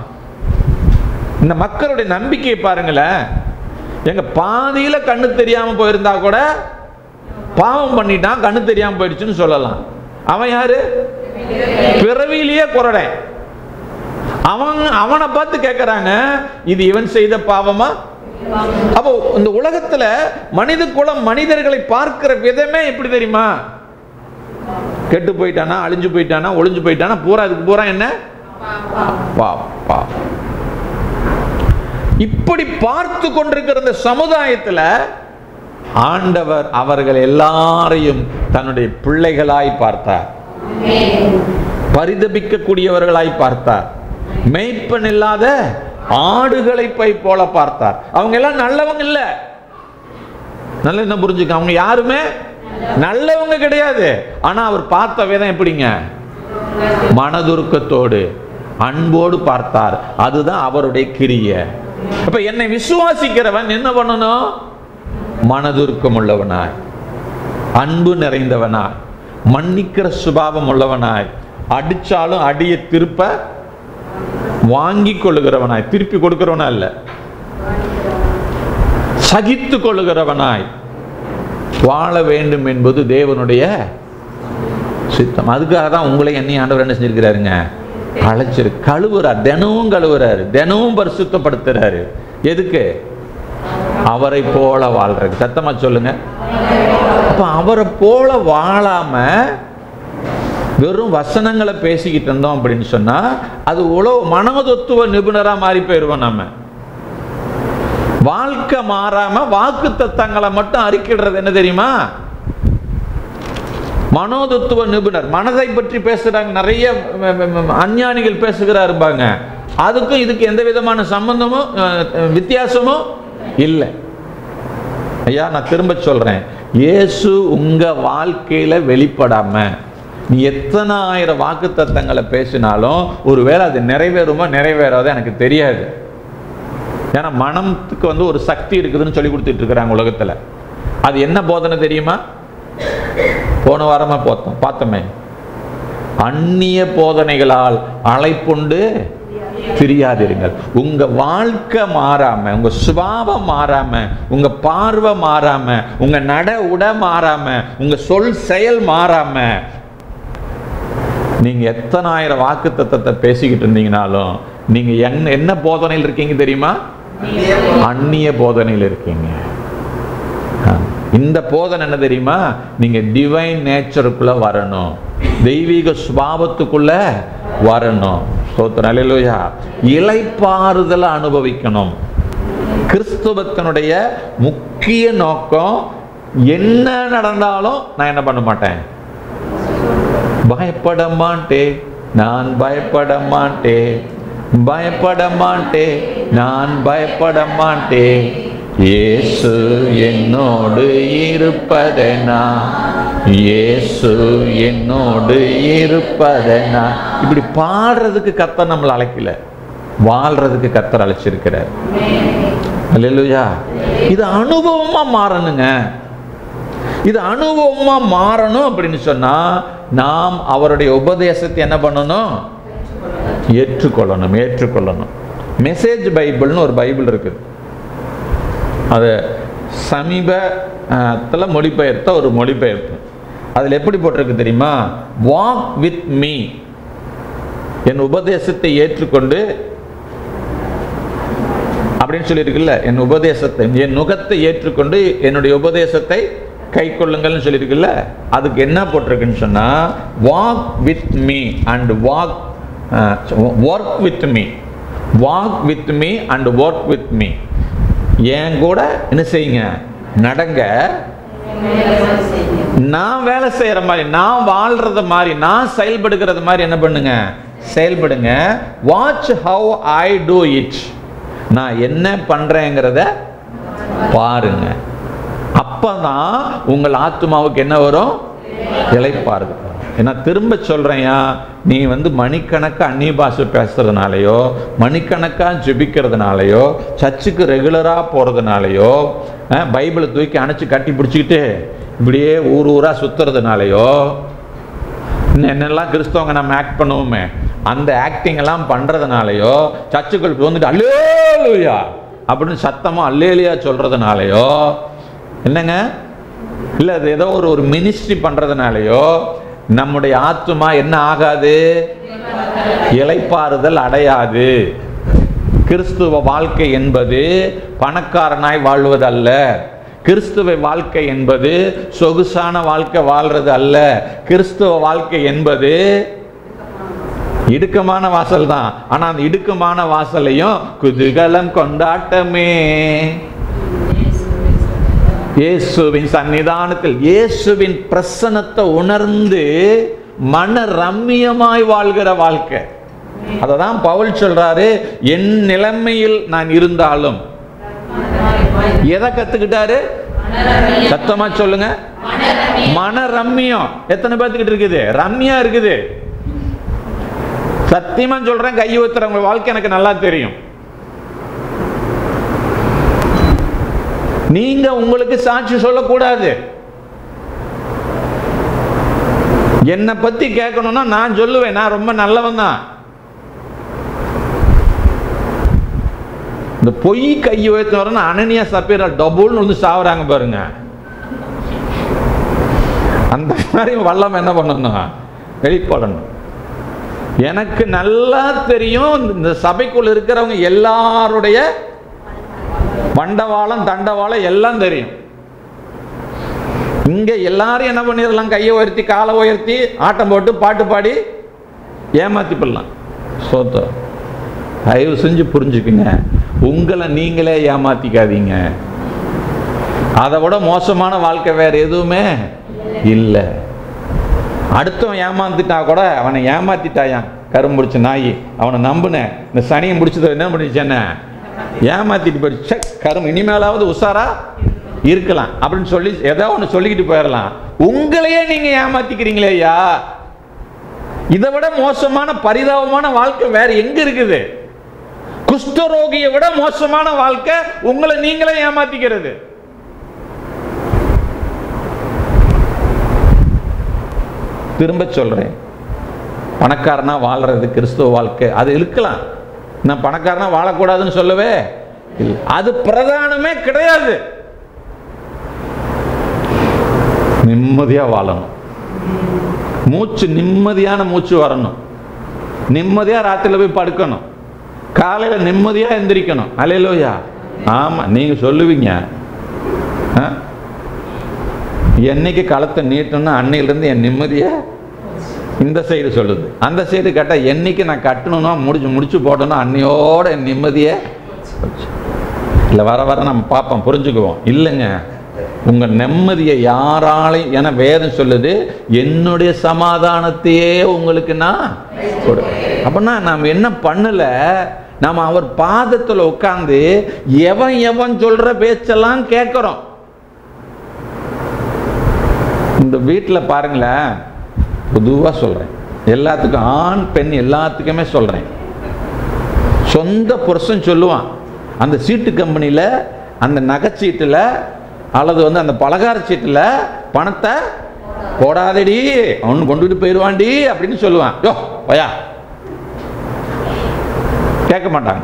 இந்த மக்களுடைய நம்பிக்கையை பாருங்களேன். எங்க பாதியில கண்ணு தெரியாம போயிருந்தா கூட பாவம் பண்ணிட்டான், கண்ணு தெரியாம போயிடுச்சுன்னு சொல்லலாம். அவன் யாரு? பிறவியிலேயே குருடன். அவனை பார்த்து கேட்கிறாங்க, இது இவன் செய்த பாவமா? அப்போ இந்த உலகத்துல மனித குலம் மனிதர்களை பார்க்கிற விதமே எப்படி தெரியுமா? கெட்டு போயிட்டானா, அழிஞ்சு போயிட்டானா, ஒளிஞ்சு போயிட்டானா, பூரா அதுக்கு பூரா என்ன? இப்படி பார்த்து கொண்டிருக்கிற இந்த சமுதாயத்தில் ஆண்டவர் அவர்கள் எல்லாரையும் தன்னுடைய பிள்ளைகளாய் பார்த்தார், பரிதபிக்கக்கூடியவர்களாய் பார்த்தார், மேய்ப்பன் இல்லாத ஆடுகளை போல பார்த்தார். அவங்க எல்லாம் நல்லவங்க இல்ல. நல்ல என்ன புரிஞ்சுக்க, அவங்க யாருமே நல்லவங்க கிடையாது. ஆனா அவர் பார்த்த விதம் எப்படிங்க? மனதுருக்கத்தோடு அன்போடு பார்த்தார். அதுதான் அவருடைய கிரியை. அப்ப என்னை விசுவாசிக்கிறவன் என்ன பண்ணணும்? மனதுருக்கம் உள்ளவனாய், அன்பு நிறைந்தவனாய், மன்னிக்கிற சுபாவம் உள்ளவனாய், அடிச்சாலும் அடியை திருப்ப வாங்கி கொள்ளுகிறவனாய், திருப்பி கொடுக்கிறவனா இல்ல, சகித்து கொள்ளுகிறவனாய் வாழ வேண்டும் என்பது தேவனுடைய சித்தம். அதுக்காக தான் உங்களை என்னையும் ஆண்டவர் என்ன செஞ்சிருக்கிறாருங்க? அழைச்சிரு, கழுவுறார், தினமும் கழுவுறாரு, தினமும் பரிசுத்தப்படுத்துறாரு. எதுக்கு? அவரை போல வாழ்றது. சத்தமா சொல்லுங்க. அப்ப அவரை போல வாழாம வெறும் வசனங்களை பேசிக்கிட்டு இருந்தோம் அப்படின்னு சொன்னா அது உலக மனோதத்துவ நிபுணரா மாறி போயிருவோம். நம்ம வாழ்க்கை மாறாம வாக்கு தத்தங்களை மட்டும் அறிக்கிடுறது என்ன தெரியுமா? மனோதத்துவ நிபுணர். மனதை பற்றி பேசுறாங்க, நிறைய அஞ்ஞானிகள் பேசுகிறாருப்பாங்க. அதுக்கும் இதுக்கு எந்த விதமான சம்பந்தமும் வித்தியாசமும் இல்லை. ஐயா, நான் திரும்ப சொல்றேன், இயேசு உங்க வாழ்க்கையில வெளிப்படாம நீ எத்தனை ஆயிரம் வாக்கு தத்தங்களை பேசினாலும் ஒருவேளை அது நிறைவேறுமா நிறைவேறாத எனக்கு தெரியாது. ஏன்னா மனத்துக்கு ஒரு சக்தி இருக்குதுன்னு சொல்லி கொடுத்துட்டு இருக்கிறாங்க உலகத்துல. அது என்ன போதனை தெரியுமா? போன வாரமா பார்த்தோமே, அந்நிய போதனைகளால் அழைப்புண்டு பிரியாதிருங்கள். உங்க வாழ்க்கை மாறாம, உங்க சுபாவம் மாறாம, உங்க பார்வை மாறாம, உங்க நட உட மாறாம, உங்க சொல் செயல் மாறாம நீங்க எத்தனை ஆயிரம் வாக்கு தத்தத்தை பேசிக்கிட்டு இருந்தீங்கனாலும் நீங்க என்ன போதனையில் இருக்கீங்க தெரியுமா? அந்நிய போதனையில் இருக்கீங்க. இந்த போதனை என்ன தெரியுமா? நீங்க டிவைன் நேச்சருக்குள்ள வரணும், தெய்வீக சுபாவத்துக்குள்ள வரணும். அல்லேலூயா. இளைப்பாறுதலை அனுபவிக்கணும். கிறிஸ்துவத்தினுடைய முக்கிய நோக்கம் என்ன நடந்தாலும் நான் என்ன பண்ண மாட்டேன்? பயப்பட மாட்டேன், நான் பயப்பட மாட்டேன், பயப்பட மாட்டேன், நான் பயப்பட மாட்டேன், இயேசு என்னோடு இருப்பதனா, இயேசு என்னோடு இருப்பதனா. இப்படி பாடுறதுக்கு கர்த்தர் நம்மளை அழைக்கல, வாழ்றதுக்கு கர்த்தர் அழைச்சிருக்கிறார். அல்லேலூயா. இது அனுபவமா மாறணுங்க. இது அனுபவமா மாறணும் அப்படின்னு சொன்னா நாம் அவருடைய உபதேசத்தை என்ன பண்ணணும்? ஏற்றுக்கொள்ளணும். மெசேஜ் பைபிள்னு ஒரு பைபிள் இருக்குது. அது சமீபத்தில் மொழிபெயர்த்த ஒரு மொழிபெயர்ப்பு. அதில் எப்படி போட்டிருக்கு தெரியுமா? வாக் வித் மீ, என் உபதேசத்தை ஏற்றுக்கொண்டு அப்படின்னு சொல்லியிருக்குல்ல. என் உபதேசத்தை, என் நுகத்தை ஏற்றுக்கொண்டு என்னுடைய உபதேசத்தை கை கொள்ளுங்கள்னு சொல்லியிருக்குல்ல. அதுக்கு என்ன போட்டிருக்குன்னு சொன்னா, walk with me and work with me, walk with me and work with me. என் கூட என்ன செய்யுங்க? நடங்க. நான் வேலை செய்யற மாதிரி, நான் வாழ்றது மாதிரி, நான் செயல்படுகிறது மாதிரி என்ன பண்ணுங்க? செயல்படுங்க. Watch how I do it, நான் என்ன பண்றேங்கிறத பாருங்க. அப்பதான் உங்கள் ஆத்மாவுக்கு என்ன வரும்? இளைப்பாறுது. ஏன்னா திரும்ப சொல்றேன், நீ மணிக்கணக்கா அந்நிய பாஷை பேசுறதுனாலயோ, மணிக்கணக்கா ஜெபிக்கிறதுனாலயோ, சர்ச்சுக்கு ரெகுலரா போறதுனாலயோ, பைபிளை தூக்கி அணைச்சு கட்டி பிடிச்சிக்கிட்டு இப்படியே ஊர் ஊரா சுத்துறதுனாலயோ, என்னெல்லாம் கிறிஸ்தவங்க நம்ம ஆக்ட் பண்ணுவோமே அந்த ஆக்டிங் எல்லாம் பண்றதுனாலயோ, சர்ச்சுக்களுக்கு வந்துட்டு அல்லேலூயா அப்படின்னு சத்தமா அல்லேலூயா சொல்றதுனாலயோ என்னங்க இல்ல, அது ஏதோ ஒரு மினிஸ்ட்ரி பண்றதுனாலயோ நம்முடைய ஆத்துமா என்ன ஆகாது? இளைப்பாறுதல் அடையாது. கிறிஸ்துவ வாழ்க்கை என்பது பணக்காரனாய் வாழ்வது அல்ல. கிறிஸ்துவ வாழ்க்கை என்பது சொகுசான வாழ்க்கை வாழ்றது அல்ல. கிறிஸ்துவ வாழ்க்கை என்பது இடுக்கமான வாசல் தான். ஆனா அந்த இடுக்கமான வாசலையும் குதூகலம் கொண்டாட்டமே. இயேசுவின் சன்னிதானத்தில் இயேசுவின் பிரசன்னத்தை உணர்ந்து மன ரம்மியமாய் வாழ்கிற வாழ்க்கை. அததான் பவுல் சொல்றாரு, என் நிலைமையில் நான் இருந்தாலும். எதை கத்துக்கிட்டாரு? சத்தமா சொல்லுங்க. மன ரம்மியம். எத்தனை பேத்துக்கிட்டு இருக்குது? ரம்மியா இருக்குது. சத்தியமா சொல்றேன், கை ஊத்துறவங்க வாழ்க்கை எனக்கு நல்லா தெரியும். நீங்க உங்களுக்கு சாட்சி சொல்லக்கூடாது. என்னை பத்தி கேட்கணும்னா நான் சொல்லுவேன், நான் ரொம்ப நல்லவன் தான். இந்த பொய் கை உயர்த்தினவரன்னு அனனியா சப்பீரா டபுள்னு வந்து சாவுறாங்க பாருங்க. அந்த மாதிரி வல்லம் என்ன பண்ணணும்? வெளிப்படணும். எனக்கு நல்லா தெரியும், இந்த சபைக்குள் இருக்கிறவங்க எல்லாருடைய வண்டவாளம் தண்டவாளம் எல்லாம் தெரியும். இங்க எல்லாரும் என்ன பண்ணிடலாம்? கையை உயர்த்தி காலை உயர்த்தி ஆட்டம் போட்டு பாட்டு பாடி ஏமாத்தி போடலாம். சோத்திரம். தயவு செஞ்சு புரிஞ்சுக்குங்க, உங்களை நீங்களே ஏமாத்திக்காதீங்க. அதை விட மோசமான வாழ்க்கை வேற எதுவுமே இல்லை. அடுத்தவன் ஏமாந்துட்டா கூட அவனை ஏமாத்திட்டாயான் கரும்பு பிடிச்ச நாய். அவனை நம்புனேன், இந்த சனியை முடிச்சது என்ன பண்ணிச்சு? என்ன ஏமாத்திட்டு போயிடுச்சு. கரும்பு இனிமேலாவது உஷாரா இருக்கலாம் அப்படின்னு சொல்லி ஏதோ ஒன்று சொல்லிக்கிட்டு போயிடலாம். உங்களையே நீங்க ஏமாத்திக்கிறீங்களே ஐயா. இதை விட மோசமான பரிதாபமான வாழ்க்கை வேற எங்க இருக்குது? குஷ்டரோகியை விட மோசமான வாழ்க்கை உங்களை நீங்களே ஏமாத்திக்கிறது. திரும்ப சொல்றேன், பணக்காரனா வாழ்றது கிறிஸ்துவ வாழ்க்கை, அது இருக்கலாம். நான் பணக்காரனா வாழக்கூடாதுன்னு சொல்லவே இல்லை, அது பிரதானமே கிடையாது. நிம்மதியா வாழணும், மூச்சு நிம்மதியான மூச்சு வரணும், நிம்மதியா ராத்திரில போய் படுக்கணும், காலையில நிம்மதியா எந்திரிக்கணும். அல்லேலூயா. ஆமா, நீங்க சொல்லுவீங்க என்னைக்கு களத்தை நீட்டணும்னா அன்னையிலிருந்து என் நிம்மதியை இந்த சைடு சொல்லுது. அந்த சைடு கேட்டால் என்னைக்கு நான் கட்டணும்னா முடிச்சு போட்டணும் அன்னையோட என் நிம்மதியை இல்லை. வர வர நம்ம பார்ப்போம், புரிஞ்சுக்குவோம். இல்லைங்க, உங்கள் நிம்மதியை யாராலையும், என வேதம் சொல்லுது, என்னுடைய சமாதானத்தையே உங்களுக்கு நான் கொடு. அப்படின்னா நாம் என்ன பண்ணல? நாம் அவர் பாதத்தில் உட்கார்ந்து எவன் சொல்ற பேச்செல்லாம் கேட்குறோம். இந்த வீட்டில் பாருங்களேன், பொதுவாக சொல்கிறேன், எல்லாத்துக்கும் ஆண் பெண் எல்லாத்துக்குமே சொல்கிறேன். சொந்த புருஷன் சொல்லுவான், அந்த சீட்டு கம்பெனியில் அந்த நகைச்சீட்டில் அல்லது வந்து அந்த பலகார சீட்டில் பணத்தை போடாதடி, அவனு கொண்டுட்டு போயிடுவாண்டி அப்படின்னு சொல்லுவான். யோ பயா, கேட்க மாட்டாங்க.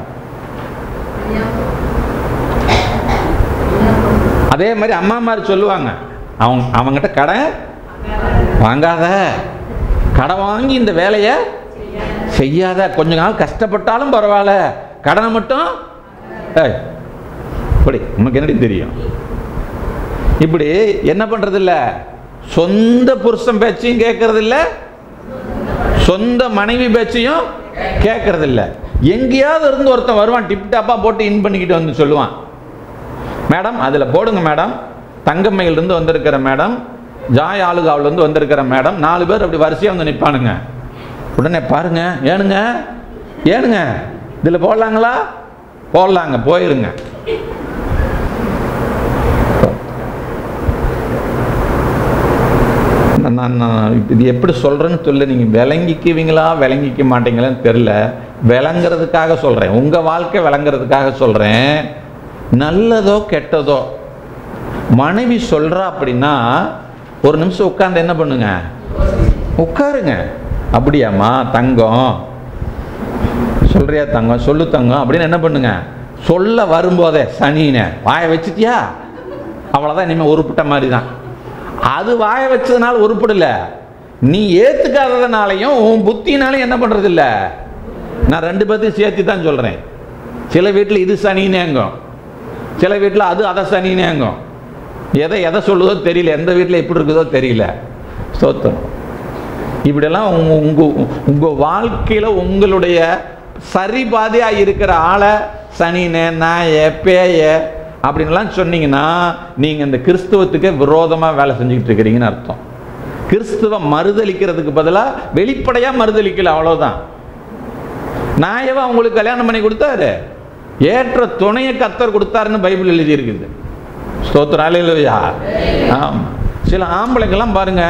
அதே மாதிரி அம்மா மாதிரி சொல்லுவாங்க, அவங்ககிட்ட கடன் வாங்காத, கடன் வாங்கி இந்த வேலையை செய்யாத, கொஞ்ச நாள் கஷ்டப்பட்டாலும் பரவாயில்ல, கடனை மட்டும் இப்படி உனக்கு என்னடி தெரியும். இப்படி என்ன பண்றது இல்ல, சொந்த புருஷன் பேச்சையும் கேட்கறது இல்ல, சொந்த மனைவி பேச்சையும் கேட்கறது இல்ல. எங்கேயாவது இருந்து ஒருத்தன் வருவான், டிப்டாப்பா போட்டு இன் பண்ணிக்கிட்டு வந்து சொல்லுவான், மேடம் அதில் போடுங்க மேடம், தங்கம்மையிலிருந்து வந்திருக்கிற மேடம், ஜாய் ஆளுகாவிலிருந்து வந்திருக்கிற மேடம், 4 பேர் அப்படி வரிசையாக வந்து நிற்பானுங்க. உடனே பாருங்க, ஏனுங்க இதில் போடலாங்களா? போடலாங்க, போயிருங்க. நான் இது எப்படி சொல்கிறேன்னு சொல்ல, நீங்கள் விளங்கிக்குவீங்களா விளங்கிக்க மாட்டீங்களான்னு தெரில. விளங்குறதுக்காக சொல்கிறேன், உங்கள் வாழ்க்கை விளங்குறதுக்காக சொல்கிறேன். நல்லதோ கெட்டதோ மனைவி சொல்கிறா அப்படின்னா ஒரு நிமிஷம் உட்காந்து என்ன பண்ணுங்க, உட்காருங்க. அப்படியாம்மா தங்கம், சொல்றியா தங்கம், சொல்லு தங்கம் அப்படின்னு என்ன பண்ணுங்க, சொல்ல வரும்போதே சனின வாயை வச்சுட்டியா, அவ்வளோதான், இனிமேல் உருப்பிட்ட மாதிரி தான். அது வாயை வச்சதுனால உருப்பிடல, நீ ஏற்றுக்காததுனாலையும் உன் புத்தினாலையும் என்ன பண்ணுறது இல்லை. நான் 2 பேர்த்தையும் சேர்த்து தான் சொல்கிறேன். சில வீட்டில் இது சனினேங்கும், சில வீட்டில் அது அதை சனினேங்கும். எதை சொல்லுதோ தெரியல, எந்த வீட்டில் எப்படி இருக்குதோ தெரியல. ஸ்தோத்திரம். இப்படியெல்லாம் உங்கள் வாழ்க்கையில் உங்களுடைய சரிபாதியாக இருக்கிற ஆளை சனினே நாய பேய அப்படின்லாம் சொன்னீங்கன்னா நீங்கள் இந்த கிறிஸ்துவத்துக்கு விரோதமாக வேலை செஞ்சுக்கிட்டு இருக்கிறீங்கன்னு அர்த்தம். கிறிஸ்துவ மறுதளிக்கிறதுக்கு பதிலாக வெளிப்படையாக மறுதளிக்கல, அவ்வளோதான். நாயவா உங்களுக்கு கல்யாணம் பண்ணி கொடுத்தாரு, ஏற்ற துணையை கர்த்தர் கொடுத்தாருன்னு பைபிள் எழுதி இருக்குது. ஸ்தோத்திரம். அல்லேலூயா. ஆமாம். சில ஆம்பளைங்கெல்லாம் பாருங்க,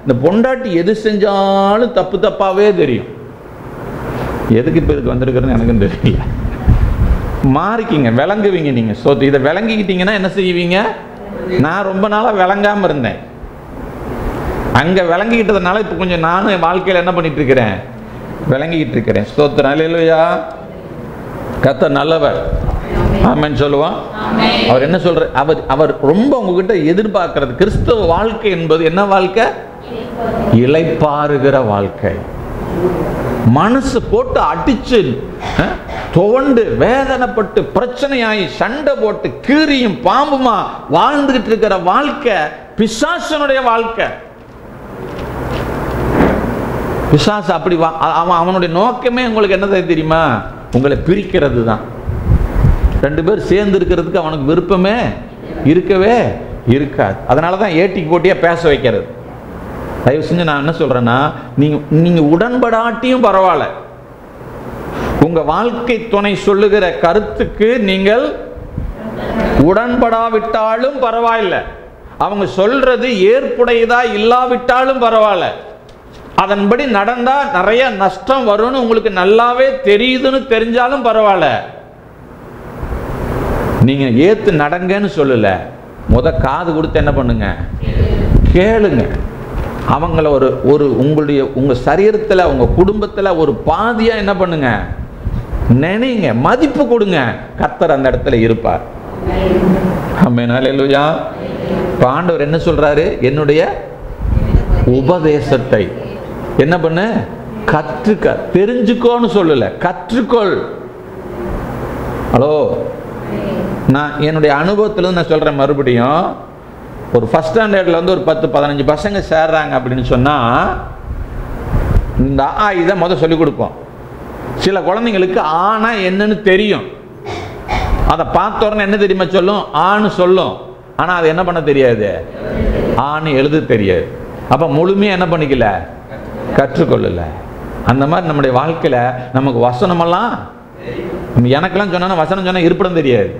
இந்த பொண்டாட்டி எது செஞ்சாலும் தப்பாவே தெரியும். எதுக்கு இப்போ இதுக்கு வந்திருக்கிறதுன்னு எனக்கும் தெரியல. மாறிக்கிங்க, விளங்குவீங்க நீங்க. இதை விளங்கிக்கிட்டீங்கன்னா என்ன செய்வீங்க? நான் ரொம்ப நாளா விளங்காம இருந்தேன், அங்க விளங்கிக்கிட்டதுனால இப்ப கொஞ்சம் நானும் என் வாழ்க்கையில என்ன பண்ணிட்டு இருக்கிறேன்? விளங்கிக்கிட்டு இருக்கிறேன். ஸ்தோத்திரம். அல்லேலூயா. கர்த்தர் நல்லவர். ஆமென் சொல்லுவான். அவர் என்ன சொல்ற? அவர் ரொம்ப உங்ககிட்ட எதிர்பார்க்கிறது கிறிஸ்தவ வாழ்க்கை என்பது என்ன வாழ்க்கை? இளைப்பாறுகிற வாழ்க்கை. மனசு போட்டு அடிச்சு துவண்டு வேதனைப்பட்டு பிரச்சனையாகி சண்டை போட்டு கீரியும் பாம்புமா வாழ்ந்துகிட்டு இருக்கிற வாழ்க்கை பிசாசனுடைய வாழ்க்கை. பிசாசு அப்படி அவனுடைய நோக்கமே உங்களுக்கு என்ன தெரியுமா? உங்களை பிரிக்கிறது தான். ரெண்டு பேர் சேர்ந்து இருக்கிறதுக்கு அவனுக்கு விருப்பமே இருக்கவே இருக்காது. அதனால தான் ஏட்டிக்கு போட்டியா பேச வைக்கிறது. தயவு செஞ்சு நான் என்ன சொல்றேன்னா, நீங்க உடன்படாட்டியும் பரவாயில்ல, உங்க வாழ்க்கை துணை சொல்லுகிற கருத்துக்கு நீங்கள் உடன்படாவிட்டாலும் பரவாயில்லை, அவங்க சொல்றது ஏற்புடையதா இல்லாவிட்டாலும் பரவாயில்ல, அதன்படி நடந்தா நிறைய நஷ்டம் வரும்னு உங்களுக்கு நல்லாவே தெரியுதுன்னு தெரிஞ்சாலும் பரவாயில்ல, நீங்க ஏத்து நடங்கன்னு சொல்லல, காது கொடுத்து என்ன பண்ணுங்க? கேளுங்க. அவங்கள ஒரு உங்க சரீரத்துல உங்க குடும்பத்துல ஒரு பாதியா என்ன பண்ணுங்க? நினைங்க, மதிப்பு கொடுங்க. கர்த்தர் அந்த இடத்துல இருப்பார். ஆமென். அல்லேலூயா. ஆண்டவர் என்ன சொல்றாரு? என்னுடைய உபதேசத்தை என்ன பண்ணு? கற்றுக்க. தெரிஞ்சுக்கோன்னு சொல்லல, கற்றுக்கொள். ஹலோ, நான் என்னுடைய அனுபவத்துல நான் சொல்றேன். மறுபடியும் ஒரு ஃபர்ஸ்ட் ஸ்டாண்டர்ட்ல வந்து ஒரு 10-15 பசங்க சேர்றாங்க அப்படின்னு சொன்னா, இந்த இதை முதல் சொல்லிக் கொடுப்போம். சில குழந்தைங்களுக்கு ஆனா என்னன்னு தெரியும், அதை பார்த்த உடனே என்ன தெரியுமா சொல்லும்? ஆன்னு சொல்லும். ஆனா அது என்ன பண்ண தெரியாது? ஆன்னு எழுத தெரியாது. அப்ப முழுமையா என்ன பண்ணிக்கல? கற்றுக்கொள்ளல. அந்த மாதிரி நம்முடைய வாழ்க்கையில நமக்கு வசனமெல்லாம், எனக்கெல்லாம் சொன்னா வசனம் சொன்னா இருப்பிடம் தெரியாது.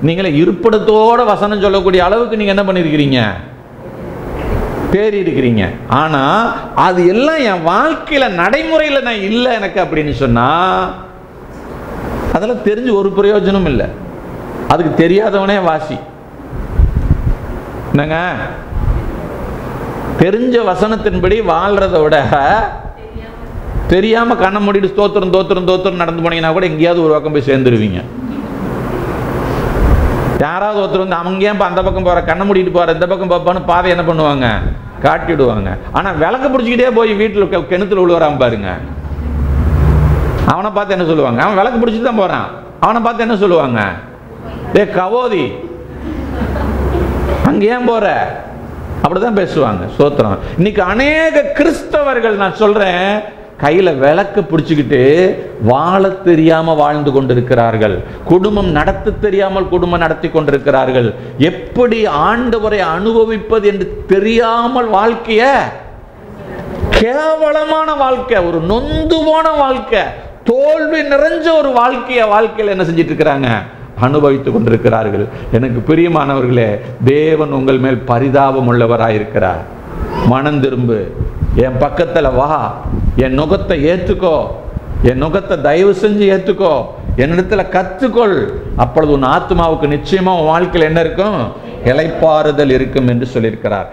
நீங்களே இருப்பிடத்தோட வசனம் சொல்லக்கூடிய அளவுக்கு நீங்க என்ன பண்ணிருக்கிறீங்க? தேறி இருக்கிறீங்க. ஆனா அது எல்லாம் என் வாழ்க்கையில நடைமுறையில நான் இல்லை எனக்கு அப்படின்னு சொன்னா, அதெல்லாம் தெரிஞ்சு ஒரு பிரயோஜனம் இல்லை. அதுக்கு தெரியாதவனே வாசி. என்னங்க, தெரிஞ்ச வசனத்தின்படி வாழ்றத விட தெரியாம கண்ணை மூடிட்டு தோத்திரம் தோத்திரம் தோத்திரம் நடந்து போனீங்கன்னா கூட எங்கேயாவது ஒரு பக்கம் போய் சேர்ந்துருவீங்க. யாராவது ஒருத்தர் வந்து அவங்க ஏன் அந்த பக்கம் போற, கண்ணை மூடிட்டு போற, இந்த பக்கம் பார்ப்பான்னு பாதை என்ன பண்ணுவாங்க? காட்டிடுவாங்க. ஆனா விளக்க பிடிச்சிக்கிட்டே போய் வீட்டில் கிணத்துல விழுவறாம பாருங்க, அவனை பார்த்து என்ன சொல்லுவாங்க? அவன் விளக்கு பிடிச்சிட்டு தான் போறான். அவனை பார்த்து என்ன சொல்லுவாங்க? ஏ கவோதி, அங்க ஏன் போற? அப்படிதான் பேசுவாங்க. சோத்திரம். இன்னைக்கு அநேக கிறிஸ்தவர்கள் நான் சொல்றேன், கையில விளக்கு பிடிச்சுக்கிட்டு வாழ தெரியாம வாழ்ந்து கொண்டிருக்கிறார்கள். குடும்பம் நடத்த தெரியாமல் குடும்பம் நடத்தி கொண்டிருக்கிறார்கள். எப்படி ஆண்டவரை அனுபவிப்பது என்று தெரியாமல் வாழ்க்கைய, கேவலமான வாழ்க்கை, ஒரு நொந்து போன வாழ்க்கை, தோல்வி நிறைஞ்ச ஒரு வாழ்க்கையில என்ன செஞ்சிட்டு இருக்கிறாங்க? அனுபவித்துக் கொண்டிருக்கிறார்கள். எனக்கு பிரியமானவர்களே, தேவன் உங்கள் மேல் பரிதாபம் உள்ளவராயிருக்கிறார். மனம் திரும்பு, என் பக்கத்துல வா, என் நுகத்தை ஏத்துக்கோ, என் நுகத்தை தயவு செஞ்சு ஏத்துக்கோ, என்னிடத்துல கத்துக்கொள். அப்பொழுது உன் ஆத்மாவுக்கு நிச்சயமா உன் வாழ்க்கையில் என்ன இருக்கும்? இளைப்பாறுதல் இருக்கும் என்று சொல்லியிருக்கிறார்.